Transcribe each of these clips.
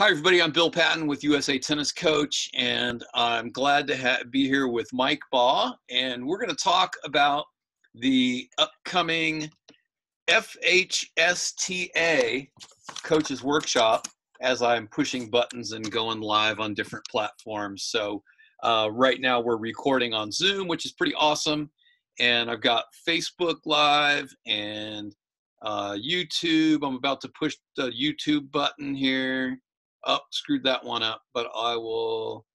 Hi, everybody. I'm Bill Patton with USA Tennis Coach, and I'm glad to be here with Mike Baugh. And we're going to talk about the upcoming FHSTA Coaches Workshop as I'm pushing buttons and going live on different platforms. So right now we're recording on Zoom, which is pretty awesome. And I've got Facebook Live and YouTube. I'm about to push the YouTube button here. Oh, screwed that one up, but I will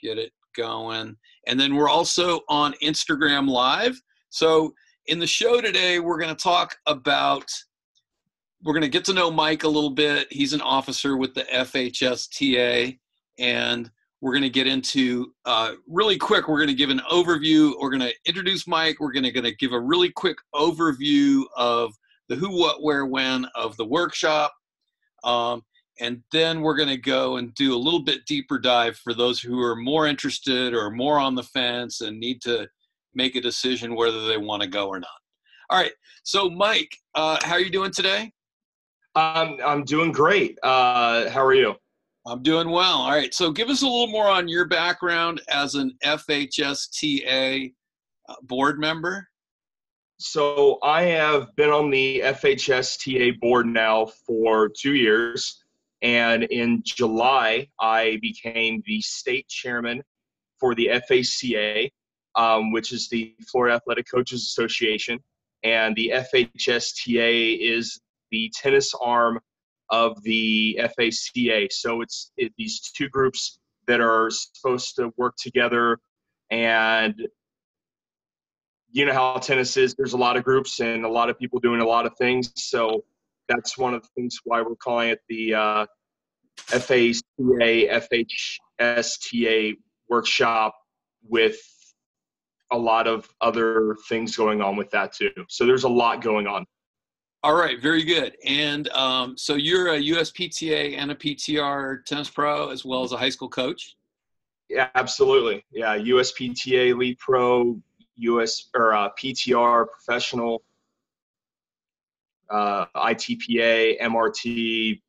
get it going. And then we're also on Instagram Live. So in the show today, we're going to get to know Mike a little bit. He's an officer with the FHSTA, and we're going to get into really quick. We're going to give an overview. We're going to introduce Mike. We're going to give a really quick overview of the who, what, where, when of the workshop. And then we're going to go and do a little bit deeper dive for those who are more interested or more on the fence and need to make a decision whether they want to go or not. All right. So, Mike, how are you doing today? I'm doing great. How are you? I'm doing well. All right. So give us a little more on your background as an FHSTA board member. So I have been on the FHSTA board now for 2 years. And in July, I became the state chairman for the FHCA, which is the Florida Athletic Coaches Association. And the FHSTA is the tennis arm of the FHCA. So it's these two groups that are supposed to work together. And you know how tennis is. There's a lot of groups and a lot of people doing a lot of things. So that's one of the things why we're calling it the FHSTA workshop, with a lot of other things going on with that too. So there's a lot going on. All right, very good. And so you're a USPTA and a PTR tennis pro as well as a high school coach? Yeah, absolutely. Yeah, USPTA Elite Pro, PTR Professional, ITPA, MRT.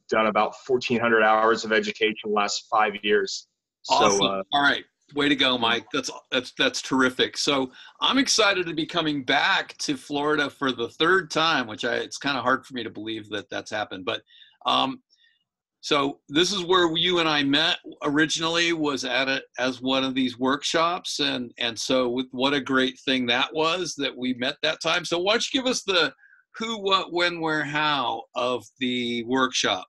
Done about 1,400 hours of education the last 5 years. Awesome. So, all right. Way to go, Mike. That's terrific. So I'm excited to be coming back to Florida for the third time, which it's kind of hard for me to believe that that's happened. But so this is where you and I met originally, was at it as one of these workshops. And so what a great thing that was that we met that time. So why don't you give us the who, what, when, where, how of the workshop?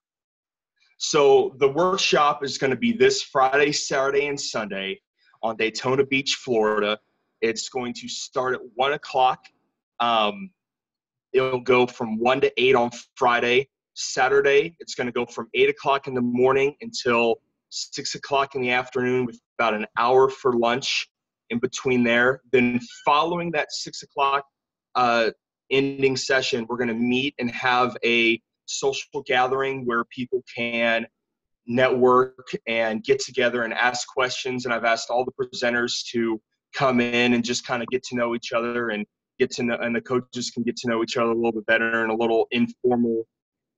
So the workshop is going to be this Friday, Saturday, and Sunday on Daytona Beach, Florida. It's going to start at 1 o'clock. It'll go from 1 to 8 on Friday. Saturday, it's going to go from 8 o'clock in the morning until 6 o'clock in the afternoon, with about an hour for lunch in between there. Then following that 6 o'clock ending session, we're going to meet and have a social gathering where people can network and get together and ask questions. And I've asked all the presenters to come in and just kind of get to know each other and and the coaches can get to know each other a little bit better in a little informal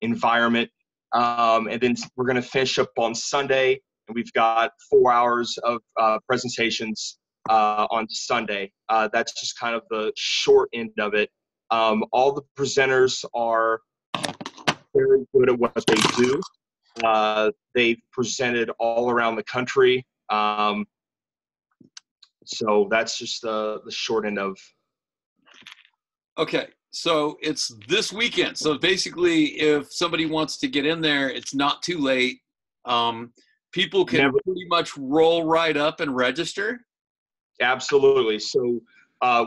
environment. And then we're going to finish up on Sunday, and we've got 4 hours of presentations on Sunday. That's just kind of the short end of it. All the presenters are very good at what they do. They've presented all around the country. So that's just the short end of. Okay, so it's this weekend. So basically, if somebody wants to get in there, it's not too late. People can pretty much roll right up and register. Absolutely. So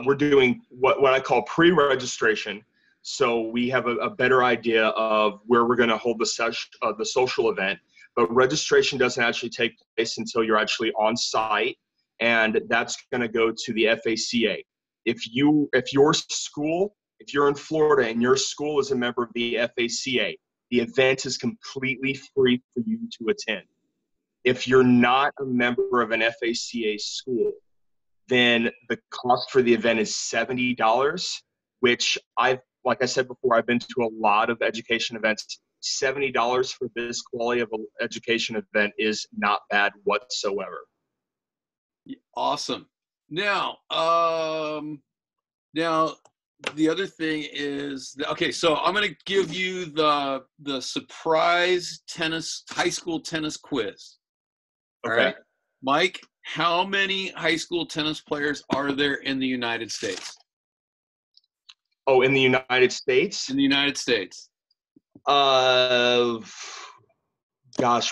we're doing what I call pre-registration. So we have a better idea of where we're going to hold the social event. But registration doesn't actually take place until you're actually on site, and that's going to go to the FHCA. If you're in Florida and your school is a member of the FHCA, the event is completely free for you to attend. If you're not a member of an FHCA school, then the cost for the event is $70, which like I said before, I've been to a lot of education events. $70 for this quality of an education event is not bad whatsoever. Awesome. Now, now the other thing is, okay, so I'm going to give you the surprise high school tennis quiz. All Okay. right, Mike, how many high school tennis players are there in the United States? Oh, in the United States? In the United States. Gosh,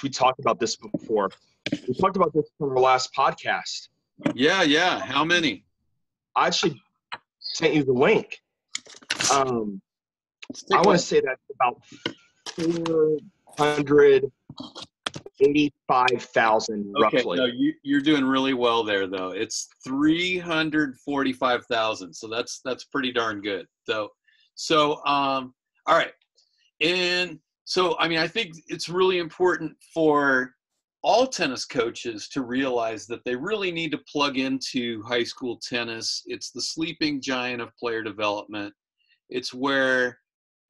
we talked about this before. We talked about this in our last podcast. Yeah. How many? I actually sent you the link. I want to say that's about 485,000 Okay, roughly. no, you're doing really well there, though. It's 345,000, so that's pretty darn good. So all right, and so I mean, I think it's really important for all tennis coaches to realize that they really need to plug into high school tennis. It's the sleeping giant of player development. It's where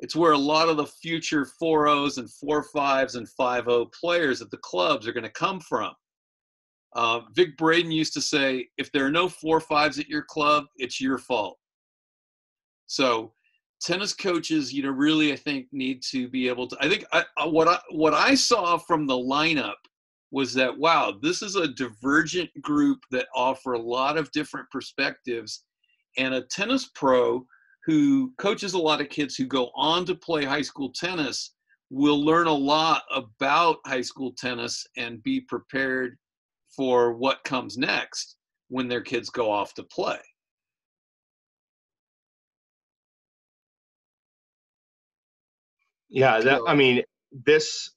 a lot of the future 4.0s and 4.5s and 5.0 players at the clubs are going to come from. Vic Braden used to say, if there are no 4.5s at your club, it's your fault. So tennis coaches, really, I think, need to be able to, I think what I saw from the lineup was that, wow, this is a divergent group that offer a lot of different perspectives, and a tennis pro who coaches a lot of kids who go on to play high school tennis will learn a lot about high school tennis and be prepared for what comes next when their kids go off to play. Yeah, I mean, this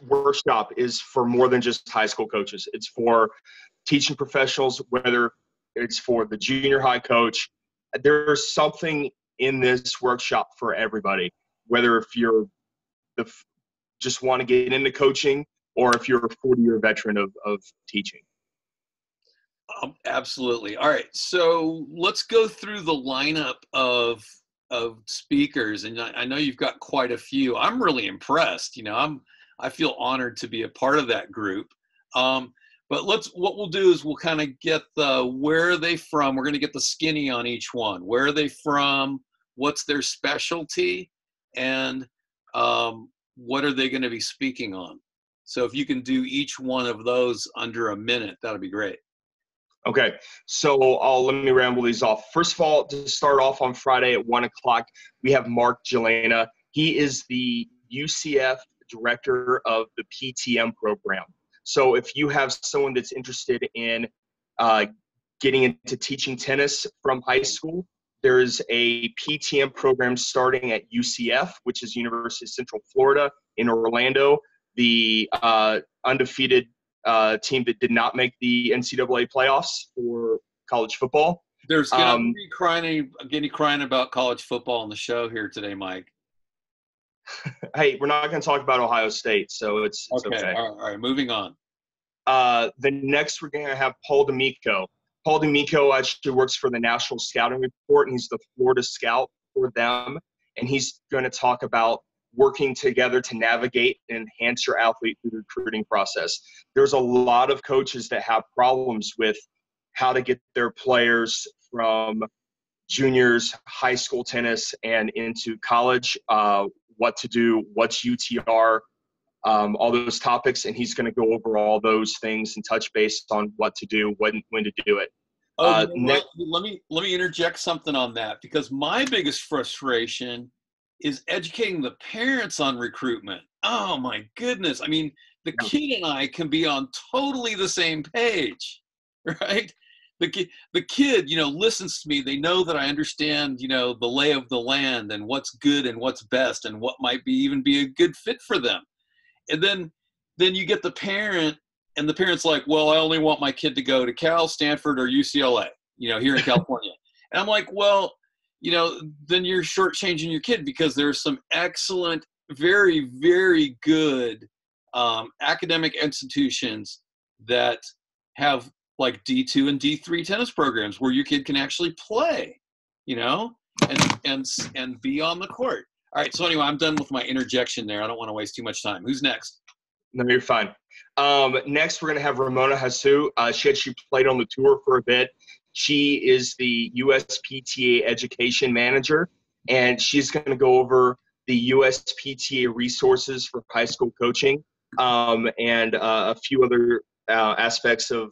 workshop is for more than just high school coaches. It's for teaching professionals, whether it's for the junior high coach. There's something in this workshop for everybody, whether if you're just want to get into coaching or if you're a 40-year veteran of teaching. Absolutely. All right, so let's go through the lineup of speakers, and I know you've got quite a few. I'm really impressed. I feel honored to be a part of that group. But what we'll do is we'll kind of get where are they from. We're going to get the skinny on each one. Where are they from? What's their specialty? And what are they going to be speaking on? So if you can do each one of those under a minute, that'll be great. Okay, so let me ramble these off. First of all, to start off on Friday at 1 o'clock, we have Mark Jelena. He is the UCF director of the PTM program. So if you have someone that's interested in getting into teaching tennis from high school, there's a PTM program starting at UCF, which is University of Central Florida in Orlando. The undefeated team that did not make the NCAA playoffs for college football. There's going to be crying about college football on the show here today, Mike. Hey, we're not going to talk about Ohio State, so it's okay. All right, moving on. The next, we're going to have Paul D'Amico. Paul D'Amico actually works for the National Scouting Report, and he's the Florida scout for them. And he's going to talk about working together to navigate and enhance your athlete through the recruiting process. There's a lot of coaches that have problems with how to get their players from juniors, high school tennis, and into college, what to do, what's UTR, all those topics, and he's going to go over all those things and touch base on what to do, when to do it. Let me interject something on that, because my biggest frustration is educating the parents on recruitment. Oh my goodness. I mean, the kid and I can be on totally the same page, right? The kid, listens to me. They know that I understand, the lay of the land and what's good and what's best and what might even be a good fit for them. And then you get the parent, and the parent's like, well, I only want my kid to go to Cal, Stanford, or UCLA, here in California. And I'm like, well, then you're shortchanging your kid, because there's some excellent, very, very good academic institutions that have like D2 and D3 tennis programs where your kid can actually play, and be on the court. All right. So anyway, I'm done with my interjection there. I don't want to waste too much time. Who's next? No, you're fine. Next, we're going to have Ramona Hasu. She played on the tour for a bit. She is the USPTA education manager, and she's going to go over the USPTA resources for high school coaching, and a few other aspects of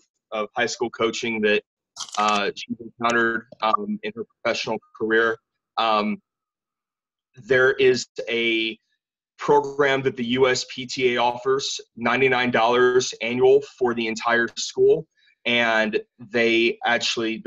high school coaching that she's encountered in her professional career. There is a program that the USPTA offers, $99 annual for the entire school. And the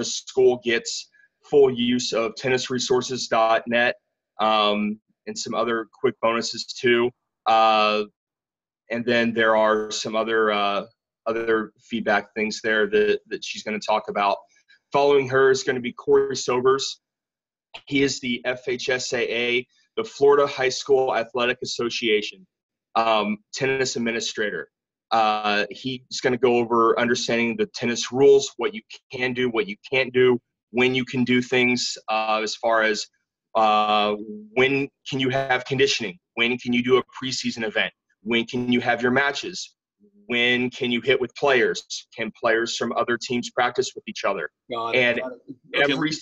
school gets full use of tennisresources.net, and some other quick bonuses too. And then there are some other feedback things there that she's going to talk about. Following her is going to be Corey Sobers. He is the FHSAA, the Florida High School Athletic Association, tennis administrator. He's going to go over understanding the tennis rules, what you can do, what you can't do, when you can do things, as far as when can you have conditioning, when can you do a preseason event, when can you have your matches, when can you hit with players, can players from other teams practice with each other. Got it. Okay, every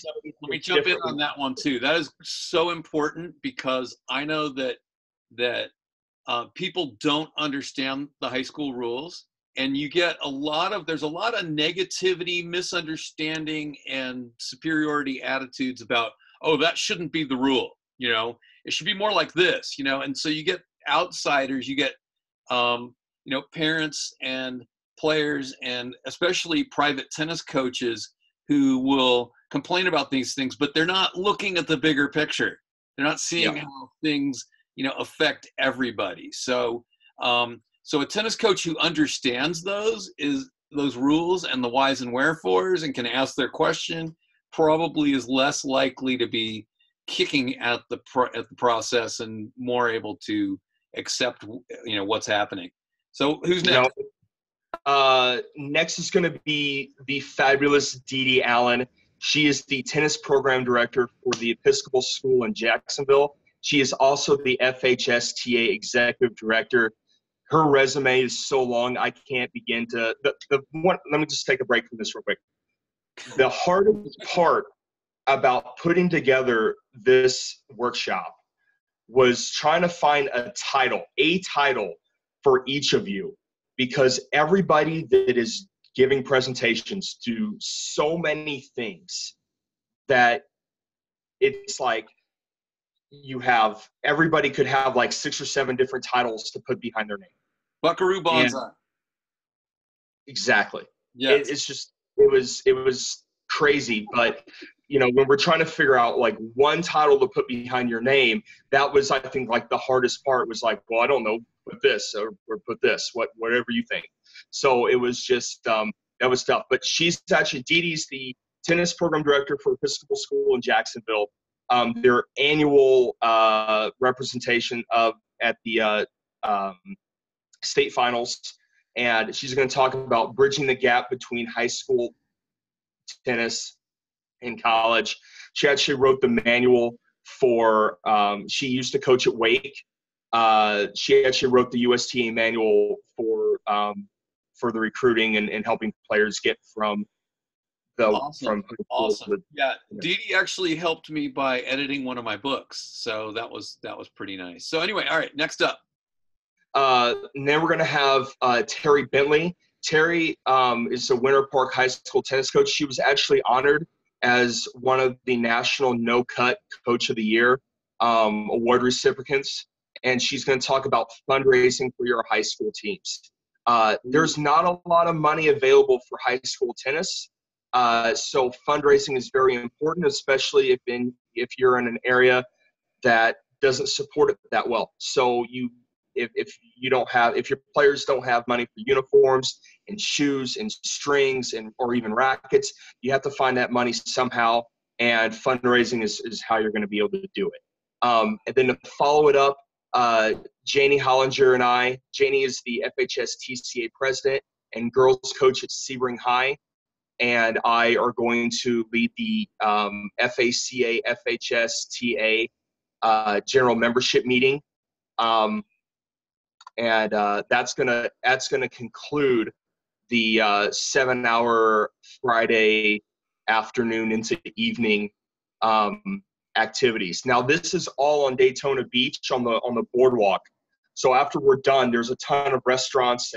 let me jump in on that one too. That is so important because I know that people don't understand the high school rules, and you get there's a lot of negativity, misunderstanding, and superiority attitudes about, oh, that shouldn't be the rule. It should be more like this. And so you get outsiders, you get parents and players, and especially private tennis coaches who will complain about these things, but they're not looking at the bigger picture. They're not seeing how things, affect everybody. So, so a tennis coach who understands those rules and the whys and wherefores and can ask their question probably is less likely to be kicking at the process and more able to accept, what's happening. So who's next? Next is going to be the fabulous Dee Dee Allen. She is the tennis program director for the Episcopal School in Jacksonville. She is also the FHSTA executive director. Her resume is so long, I can't begin to. Let me just take a break from this real quick. The hardest part about putting together this workshop was trying to find a title for each of you, because everybody that is giving presentations do so many things that it's like everybody could have like 6 or 7 different titles to put behind their name. Buckaroo Banzai. Exactly. Yeah. It was crazy, but when we're trying to figure out like one title to put behind your name, that was, I think, like the hardest part was like, well, I don't know, put this or put this, whatever you think. So it was just, that was tough. But she's actually, Dee Dee's the tennis program director for Episcopal School in Jacksonville. Their annual representation at the state finals. And she's going to talk about bridging the gap between high school tennis and college. She actually wrote the manual for, she used to coach at Wake. She actually wrote the USTA manual for the recruiting and helping players get from awesome. Yeah, Dee Dee actually helped me by editing one of my books, so that was pretty nice. So anyway, all right, next up. And then we're going to have Terry Bentley. Terry is a Winter Park High School tennis coach. She was actually honored as one of the National No Cut Coach of the Year award recipients, and she's going to talk about fundraising for your high school teams. There's not a lot of money available for high school tennis, so fundraising is very important, especially if you're in an area that doesn't support it that well. So if your players don't have money for uniforms and shoes and strings or even rackets, you have to find that money somehow, and fundraising is how you're going to be able to do it. And then to follow it up, Janie Hollinger and I. Janie is the FHSTCA president and girls coach at Sebring High, and I are going to lead the FACA FHSTA general membership meeting. And that's gonna conclude the 7-hour Friday afternoon into evening activities. Now, this is all on Daytona Beach on the boardwalk. So after we're done, there's a ton of restaurants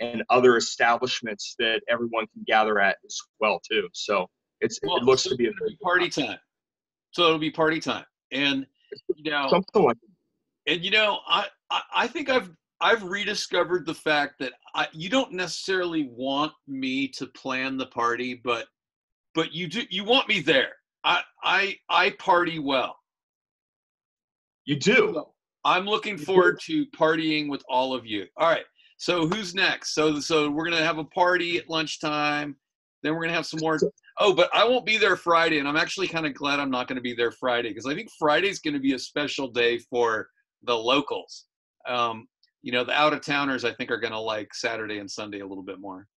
and other establishments that everyone can gather at as well too. So it looks to be a party time. So it'll be party time, and something like that. And I think I've rediscovered the fact that you don't necessarily want me to plan the party, but you want me there. I party well. You do. So I'm looking forward to partying with all of you. All right. So who's next? So we're gonna have a party at lunchtime. Then we're gonna have some more. Oh, but I won't be there Friday, and I'm actually kind of glad I'm not going to be there Friday, because I think Friday's going to be a special day for the locals. The out-of-towners, I think, are going to like Saturday and Sunday a little bit more.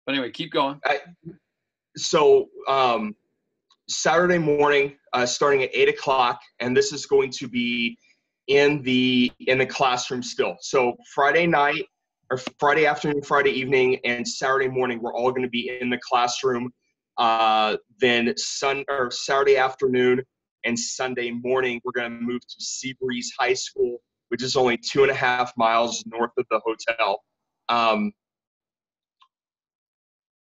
But anyway, keep going. Saturday morning, starting at 8 o'clock, and this is going to be in the classroom still. So Friday night, or Friday afternoon, Friday evening, and Saturday morning, we're all going to be in the classroom. Then Saturday afternoon and Sunday morning, we're going to move to Seabreeze High School, which is only 2.5 miles north of the hotel.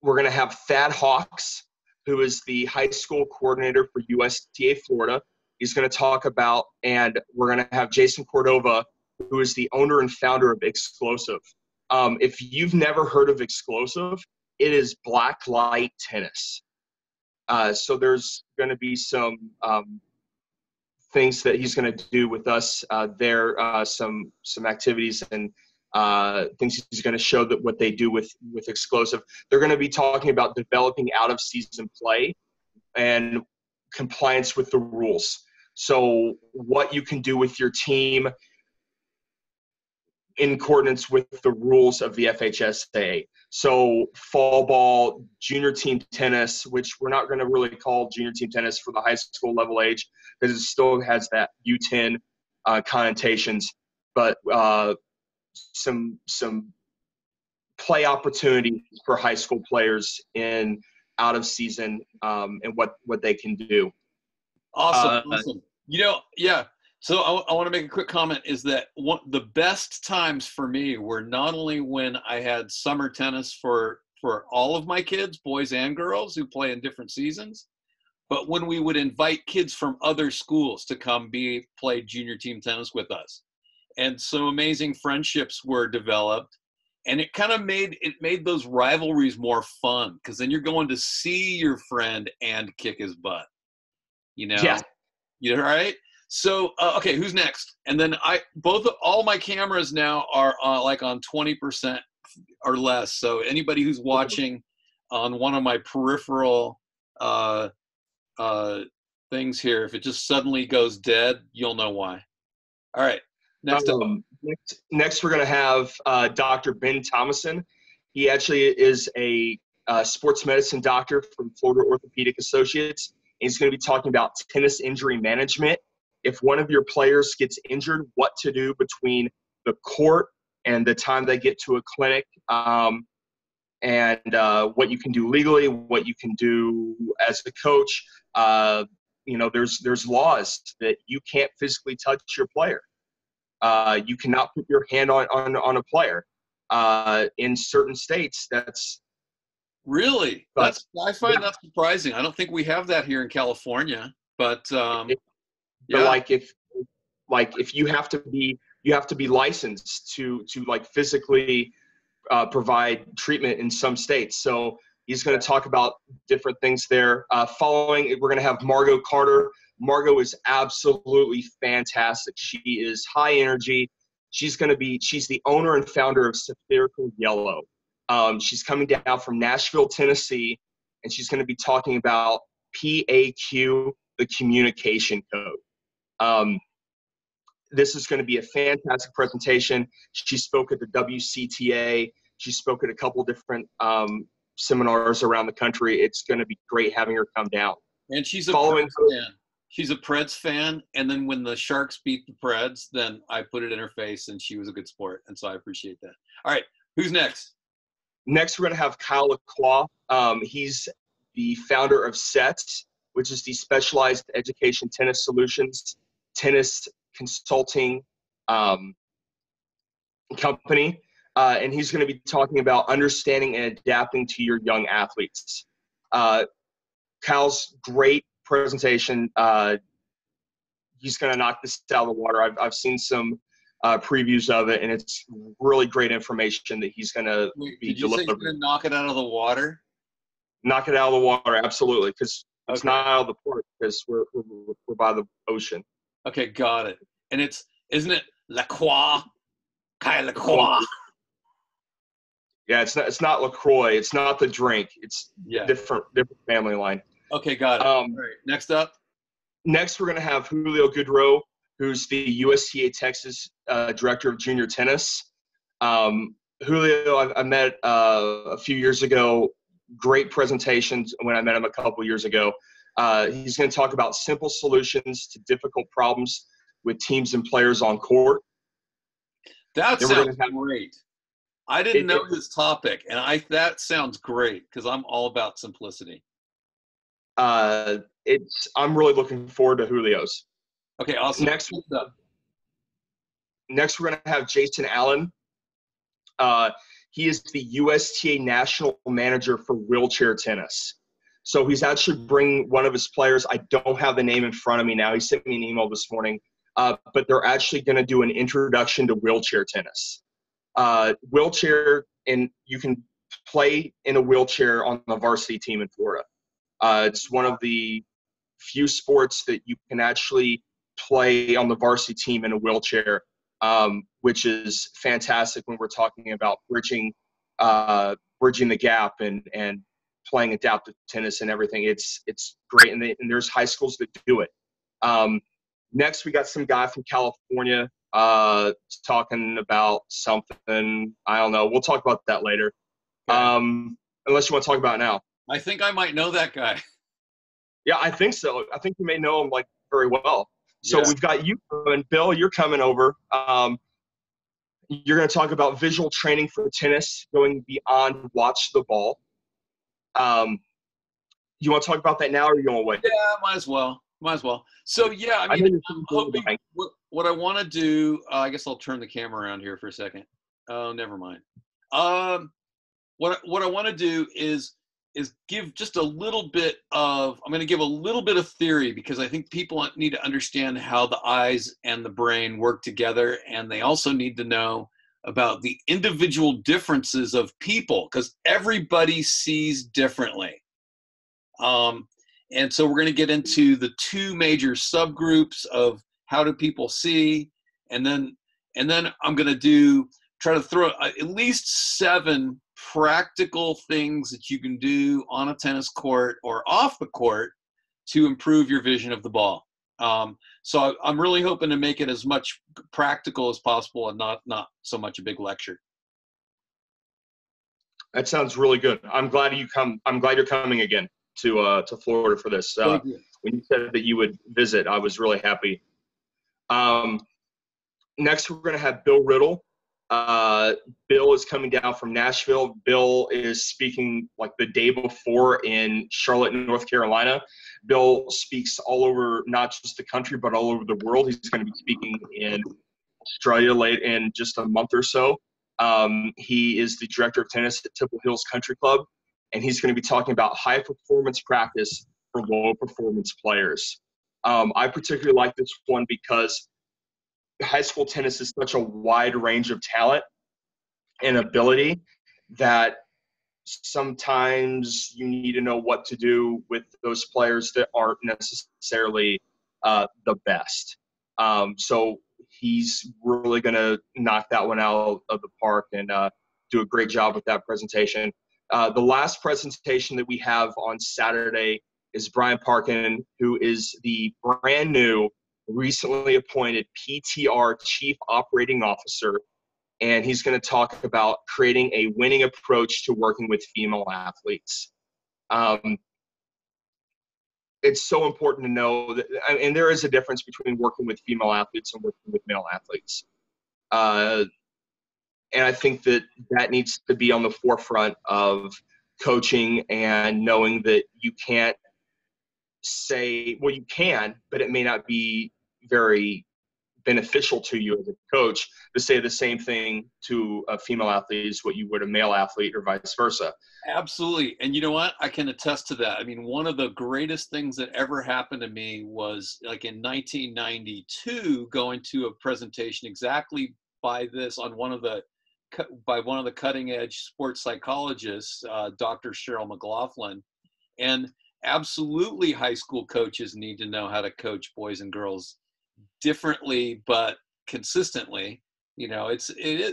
We're going to have Thad Hawks, who is the high school coordinator for USTA Florida. He's going to talk about, and we're going to have Jason Cordova, who is the owner and founder of Explosive. If you've never heard of Explosive, it is black light tennis. So there's going to be some things that he's going to do with us there, some activities and things he's going to show that what they do with Explosive. They're going to be talking about developing out-of-season play and compliance with the rules. So what you can do with your team in accordance with the rules of the FHSTA. So fall ball, junior team tennis, which we're not going to really call junior team tennis for the high school level age because it still has that U10 connotations, but some play opportunities for high school players in out of season and what they can do. Awesome. Yeah. So I want to make a quick comment is that the best times for me were not only when I had summer tennis for all of my kids, boys and girls who play in different seasons, but when we would invite kids from other schools to come play junior team tennis with us. And so amazing friendships were developed, and it kind of made those rivalries more fun because then you're going to see your friend and kick his butt, Yeah. You're right. So, okay, who's next? And then all my cameras now are like on 20% or less. So anybody who's watching on one of my peripheral things here, if it just suddenly goes dead, you'll know why. All right, next up. Next we're going to have Dr. Ben Thomason. He actually is a sports medicine doctor from Florida Orthopedic Associates. He's going to be talking about tennis injury management. If one of your players gets injured, what to do between the court and the time they get to a clinic, and what you can do legally, what you can do as a coach. There's laws that you can't physically touch your player. You cannot put your hand on a player. In certain states, that's really. I find that surprising. I don't think we have that here in California, but. Yeah. If you have to be licensed to like physically provide treatment in some states. So he's going to talk about different things there. Following, we're going to have Margot Carter. Margot is absolutely fantastic. She is high energy. She's the owner and founder of Spherical Yellow. She's coming down from Nashville, Tennessee, and she's going to be talking about PAQ, the communication code. This is going to be a fantastic presentation. She spoke at the WCTA. She spoke at a couple different seminars around the country. It's going to be great having her come down. And she's a pro fan. she's a Preds fan, and then when the Sharks beat the Preds, then I put it in her face, and she was a good sport, and so I appreciate that. All right, who's next? Next, we're going to have Kyle Lacroix. He's the founder of SETS, which is the Specialized Education Tennis Solutions tennis consulting company. And he's going to be talking about understanding and adapting to your young athletes. Kyle's great presentation. He's going to knock this out of the water. I've seen some previews of it, and it's really great information that he's going to be Did you say he's delivering. going to knock it out of the water? Knock it out of the water, absolutely, because it's Okay. not out of the port because we're by the ocean. Okay, got it. And isn't it Lacroix? Kyle Lacroix. Yeah, it's not LaCroix. It's not the drink. It's different family line. Okay, got it. All right, next up. Next, we're going to have Julio Goodrow, who's the USTA Texas Director of Junior Tennis. Julio, I met a few years ago. Great presentations when I met him a couple years ago. He's going to talk about simple solutions to difficult problems with teams and players on court. That sounds great. I didn't know this topic, and that sounds great because I'm all about simplicity. I'm really looking forward to Julio's. Okay, awesome. Next, we're going to have Jason Allen. He is the USTA National Manager for wheelchair tennis. So he's actually bringing one of his players. I don't have the name in front of me now. He sent me an email this morning. But they're actually going to do an introduction to wheelchair tennis. Wheelchair, and you can play in a wheelchair on the varsity team in Florida. It's one of the few sports that you can actually play on the varsity team in a wheelchair, which is fantastic when we're talking about bridging the gap and playing adaptive tennis and everything. It's great, and there's high schools that do it. Next, we got some guy from California talking about something. I don't know. We'll talk about that later. Okay. Unless you want to talk about it now. I think I might know that guy. Yeah, I think so. I think you may know him very well. So we've got you and Bill. You're coming over. You're going to talk about visual training for tennis, going beyond watch the ball. You want to talk about that now, or you want to wait? Yeah, might as well. So yeah, I mean, I'm hoping what I want to do. I guess I'll turn the camera around here for a second. Oh, never mind. What I want to do is give just a little bit of. I'm going to give a little bit of theory because I think people need to understand how the eyes and the brain work together, and they also need to know about the individual differences of people because everybody sees differently. And so we're going to get into the two major subgroups of how do people see, and then I'm going to try to throw at least 7 practical things that you can do on a tennis court or off the court to improve your vision of the ball. So I'm really hoping to make it as much practical as possible and not so much a big lecture. That sounds really good. I'm glad you're coming again to Florida for this. When you said that you would visit, I was really happy. Next, we're going to have Bill Riddle. Bill is coming down from Nashville. Bill is speaking the day before in Charlotte, North Carolina. Bill speaks all over, not just the country, but all over the world. He's going to be speaking in Australia late in just a month or so. He is the director of tennis at Temple Hills Country Club, and he's going to be talking about high performance practice for low performance players. I particularly like this one because high school tennis is such a wide range of talent and ability that sometimes you need to know what to do with those players that aren't necessarily the best. So he's really going to knock that one out of the park and do a great job with that presentation. The last presentation that we have on Saturday is Brian Parkin, who is the brand new, recently appointed PTR Chief Operating Officer, and he's going to talk about creating a winning approach to working with female athletes. it's so important to know that, and there is a difference between working with female athletes and working with male athletes. And I think that needs to be on the forefront of coaching, and knowing that you can't say, well, you can, but it may not be very beneficial to you as a coach to say the same thing to a female athlete as what you would a male athlete, or vice versa. Absolutely. And you know what? I can attest to that. I mean, one of the greatest things that ever happened to me was like in 1992, going to a presentation exactly by this on one of the cutting edge sports psychologists, Dr. Cheryl McLaughlin. And absolutely, high school coaches need to know how to coach boys and girls differently, but consistently. You know, it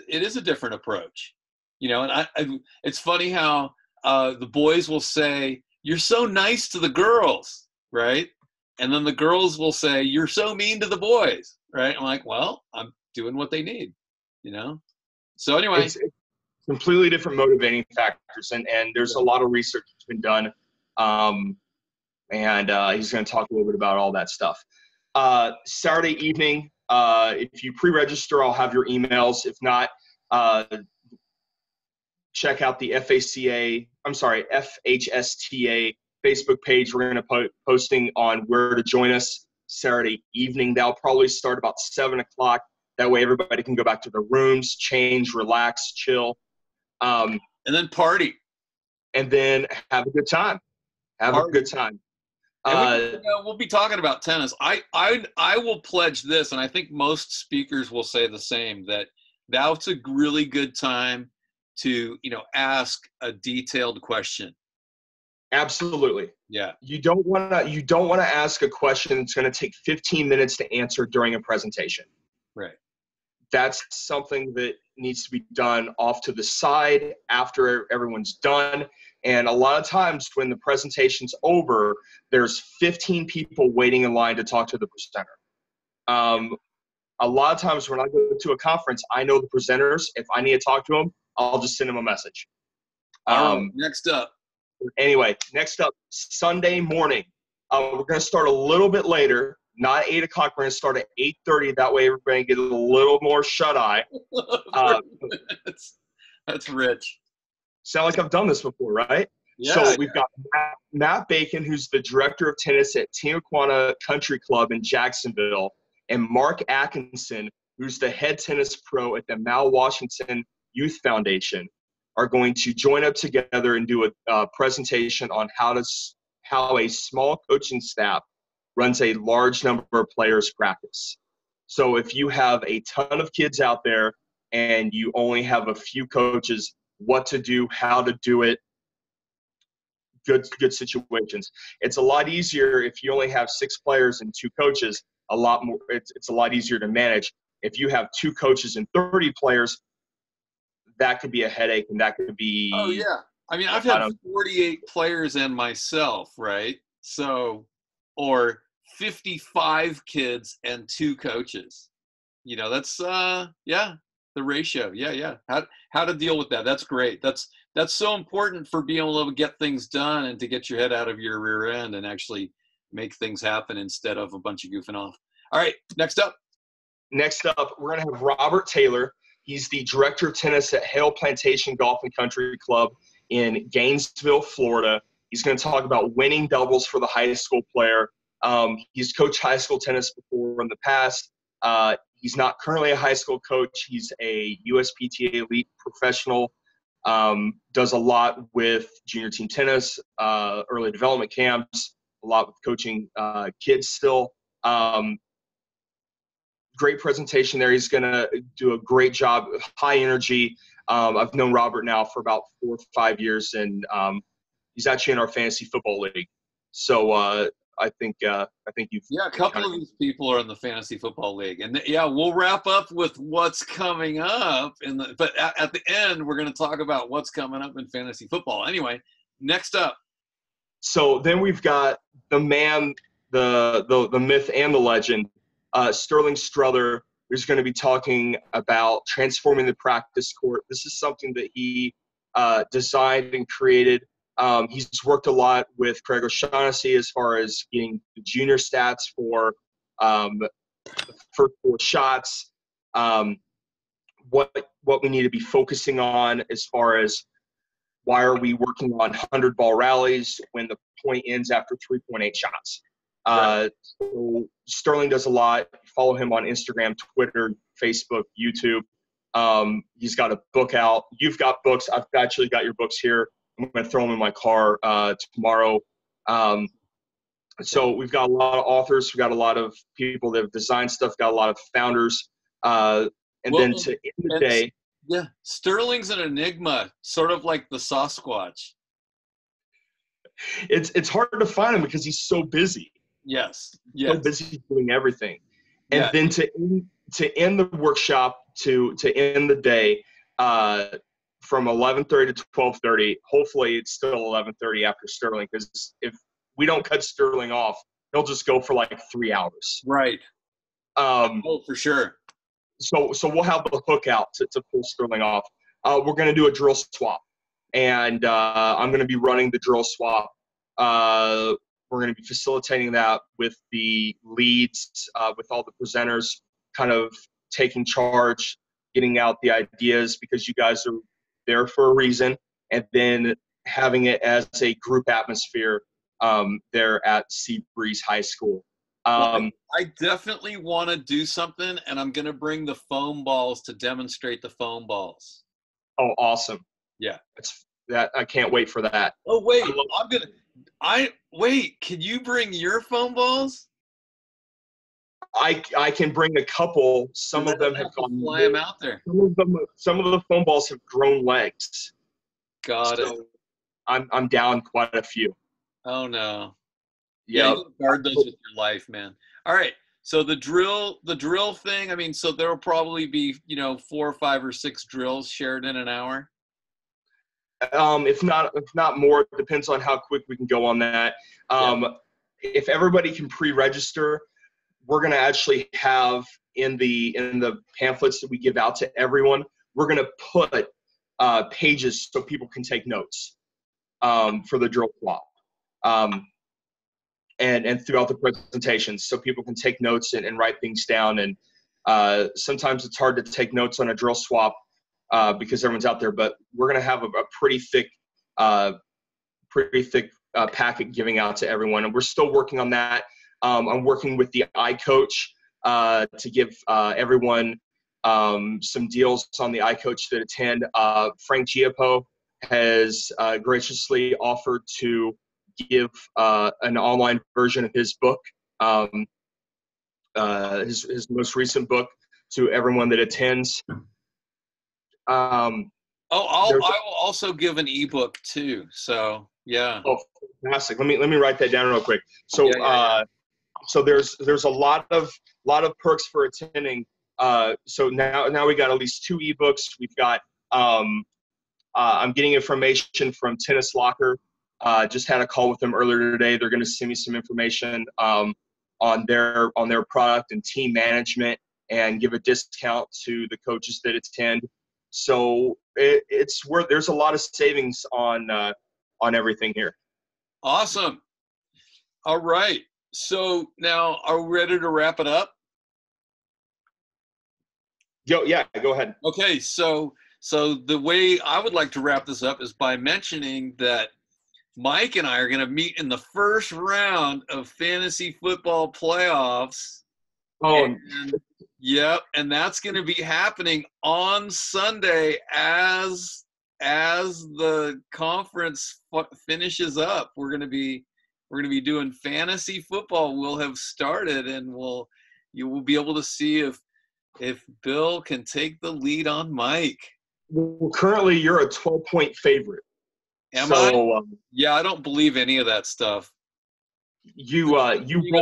is a different approach. You know, and it's funny how the boys will say, "You're so nice to the girls," right? And then the girls will say, "You're so mean to the boys," right? I'm like, well, I'm doing what they need, you know? So anyway. It's completely different motivating factors, and there's a lot of research that's been done, and he's going to talk a little bit about all that stuff. Saturday evening, if you pre-register, I'll have your emails. If not, check out the FHSTA Facebook page. We're going to posting on where to join us Saturday evening. That'll probably start about 7 o'clock. That way everybody can go back to their rooms, change, relax, chill. And then party. And then have a good time. Have a good time. And we'll be talking about tennis. I will pledge this, and I think most speakers will say the same, that that's a really good time to, ask a detailed question. Absolutely. Yeah. You don't want to ask a question that's going to take 15 minutes to answer during a presentation. Right. That's something that needs to be done off to the side after everyone's done. And a lot of times when the presentation's over, there's 15 people waiting in line to talk to the presenter. A lot of times when I go to a conference, I know the presenters. If I need to talk to them, I'll just send them a message. All right, next up. Anyway, next up, Sunday morning. We're going to start a little bit later, not 8 o'clock. We're going to start at 8:30. That way everybody can get a little more shut-eye. That's rich. Sound like I've done this before, right? Yeah, so we've got Matt Bacon, who's the director of tennis at Tijuana Country Club in Jacksonville, and Mark Atkinson, who's the head tennis pro at the Mal Washington Youth Foundation, are going to join up together and do a presentation on how a small coaching staff runs a large number of players practice. So if you have a ton of kids out there and you only have a few coaches, what to do, how to do it, good situations. It's a lot easier if you only have 6 players and 2 coaches. It's a lot easier to manage. If you have 2 coaches and 30 players, that could be a headache, and that could be. Oh yeah, I mean, I've had 48 players and myself, right? So, or 55 kids and 2 coaches. That's the ratio. Yeah. How to deal with that? That's great. That's so important for being able to get things done and to get your head out of your rear end and actually make things happen instead of a bunch of goofing off. All right, next up. Next up, we're going to have Robert Taylor. He's the director of tennis at Hale Plantation Golf and Country Club in Gainesville, Florida. He's going to talk about winning doubles for the high school player. He's coached high school tennis before in the past. He's not currently a high school coach. He's a USPTA elite professional. Does a lot with junior team tennis, early development camps, a lot with coaching kids still. Great presentation there. He's going to do a great job, high energy. I've known Robert now for about 4 or 5 years, and he's actually in our fantasy football league. So I think you've. Yeah, a couple of these people are in the fantasy football league, and we'll wrap up with what's coming up. But at the end, we're going to talk about what's coming up in fantasy football. Anyway, next up. So then we've got the man, the myth, and the legend. Sterling Struther, who's going to be talking about transforming the practice court. This is something that he designed and created He's worked a lot with Craig O'Shaughnessy as far as getting the junior stats for the first 4 shots, what we need to be focusing on as far as why are we working on 100-ball rallies when the point ends after 3.8 shots. Right. So Sterling does a lot. Follow him on Instagram, Twitter, Facebook, YouTube. He's got a book out. You've got books. I've actually got your books here. I'm going to throw them in my car tomorrow. So we've got a lot of authors. We've got a lot of people that have designed stuff, got a lot of founders. And then to end the day. Yeah, Sterling's an enigma, sort of like the Sasquatch. It's hard to find him because he's so busy. Yes. So busy doing everything. And then to end the workshop, to end the day from 11:30 to 12:30. Hopefully it's still 11:30 after Sterling, because if we don't cut Sterling off, he'll just go for like 3 hours. Right. For sure. So we'll have the hook out to pull Sterling off. We're going to do a drill swap, and I'm going to be running the drill swap. We're going to be facilitating that with the leads, with all the presenters, kind of taking charge, getting out the ideas, because you guys are there for a reason, and then having it as a group atmosphere there at Seabreeze High School. I definitely want to do something, and I'm going to bring the foam balls to demonstrate the foam balls. Oh, awesome. Yeah. I can't wait for that. Oh, wait. Wait, can you bring your foam balls? I can bring a couple. Some of them have gone. Fly them out there. Some of the foam balls have grown legs. Got it. I'm down quite a few. Oh no. Yeah, you guard those with your life, man. All right. So the drill thing, I mean, so there'll probably be, 4 or 5 or 6 drills shared in an hour. If not more, it depends on how quick we can go on that. If everybody can pre-register, we're going to actually have in the pamphlets that we give out to everyone, we're going to put pages so people can take notes for the drill swap. And throughout the presentations, so people can take notes and write things down. And sometimes it's hard to take notes on a drill swap because everyone's out there. But we're going to have a pretty thick packet giving out to everyone, and we're still working on that. I'm working with the iCoach to give everyone some deals on the iCoach that attend. Frank Giappo has graciously offered to give an online version of his book, his most recent book, to everyone that attends. I will also give an ebook too. So yeah. Oh, fantastic! Let me write that down real quick. So so there's a lot of perks for attending. So now we got at least 2 ebooks. We've got I'm getting information from Tennis Locker. Just had a call with them earlier today. They're going to send me some information on their product and team management, and give a discount to the coaches that attend. So it's worth. There's a lot of savings on everything here. Awesome. All right. So now, are we ready to wrap it up? Go ahead. Okay. So the way I would like to wrap this up is by mentioning that Mike and I are going to meet in the first round of fantasy football playoffs. Oh, and that's going to be happening on Sunday as the conference finishes up. We're going to be doing fantasy football. We'll have started, and you will be able to see if Bill can take the lead on Mike. Well, currently you're a 12-point favorite. Am I? Yeah, I don't believe any of that stuff. You rolled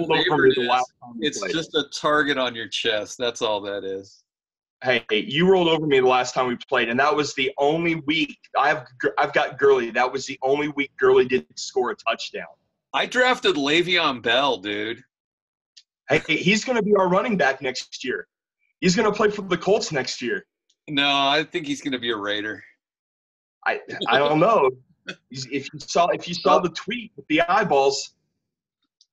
over me the last time we played. It's just a target on your chest. That's all that is. Hey, you rolled over me the last time we played, and that was the only week. I've got Gurley. That was the only week Gurley didn't score a touchdown. I drafted Le'Veon Bell, dude. Hey, he's going to be our running back next year. He's going to play for the Colts next year. No, I think he's going to be a Raider. I don't know. If you saw the tweet with the eyeballs.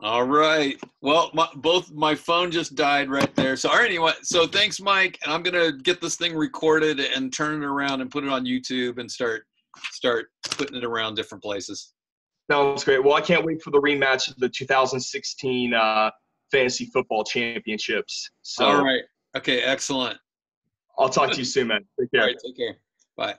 All right. Well, both my phone just died right there. So anyway, so thanks, Mike. And I'm gonna get this thing recorded and turn it around and put it on YouTube and start putting it around different places. Sounds great. Well, I can't wait for the rematch of the 2016 fantasy football championships. So, all right. Okay. Excellent. I'll talk to you soon, man. Take care. All right. Take care. Bye.